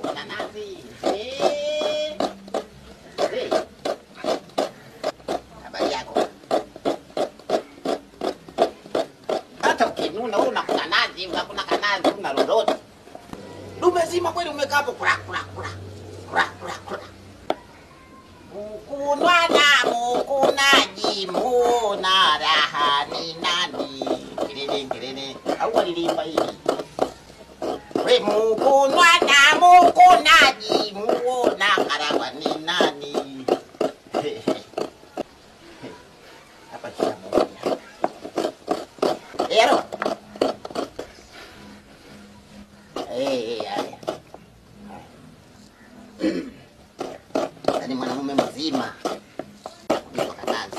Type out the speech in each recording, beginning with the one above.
kuna nazi. Habari yako. Hata ukinuna unakuna nazi, unakuna kanazi, una lolote. Dume zima kweli umekaa hapo kura. Mukunwana mukunaji muna raha ni nani. Kirene. Au walilimba hili. We mukunwana mukunaji muna karawa ni nani. Hapa shida moja. Ero. Ni mwanamume mzima. Kutoka nazi.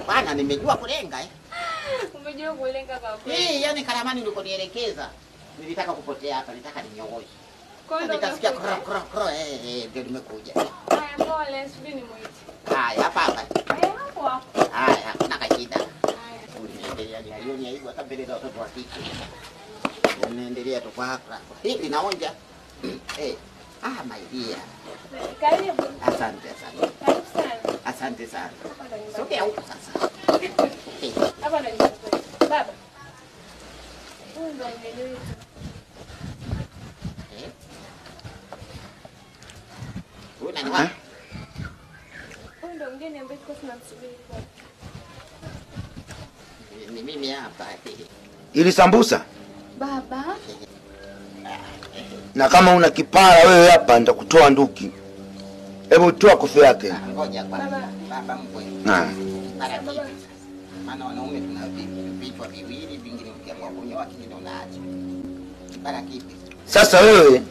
Bana nimejua kulenga Umejua kulenga baba. Yani Karamani ndiko nielekeza. Nilitaka kupotea hapa, nitaka ninyooshe. Nikasikia kro ndio nimekuja. Haya pole, subiri nimuite. Haya hapa. Hapo. Haya, hakuna kashida. Haya. Alioni aibu hata mbele za watoto wa kike. Unaendelea tu kwa hapa. Hivi naonja. My dear. Karibu. Asante. Karibu sana. Asante sana. Sogea huko sasa. Hapa ndo baba. Huyu ndo mgeni wetu. Huyu nani wako? Huyu ndo mgeni ambaye tuko tunamsubiri kwa. Ni mimi hapa. Ili sambusa? Baba. Na kama una kipara wewe hapa nitakutoa nduki. Hebu toa kofia yake. Ngoja kwanza. Baba mkwe. Para kipi sasa? Maana wanaume tuna vichwa viwili vingine ukiamua kunyoa kingine unaacha. Para kipi? Sasa wewe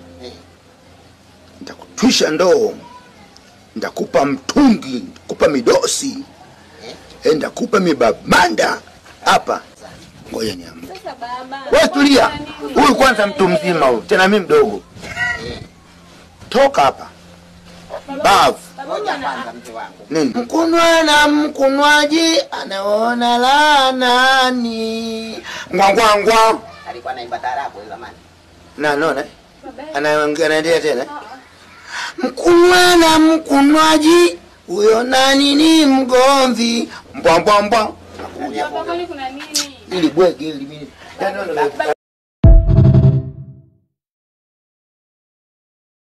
nitakutwisha ndoo. Nitakupa mtungi, nitakupa midosi. Nitakupa mibabanda hapa. Ngoja niamue. Sasa baba. Wewe tulia. Huyu kwanza mtu mzima huyu, tena mimi mdogo. Toka hapa. Bavu. Ngoja kwanza mzee wangu. Nini? Mkunwana mkunwaji anaona la nani? Ngwangwangwa. Alikuwa anaimba taarabu zamani. Naona. Anaendelea tena. Mkunwana mkunwaji huyo nani ni mgomvi. Mbwa. Baba kwani kuna nini? Ili bwege ili mimi.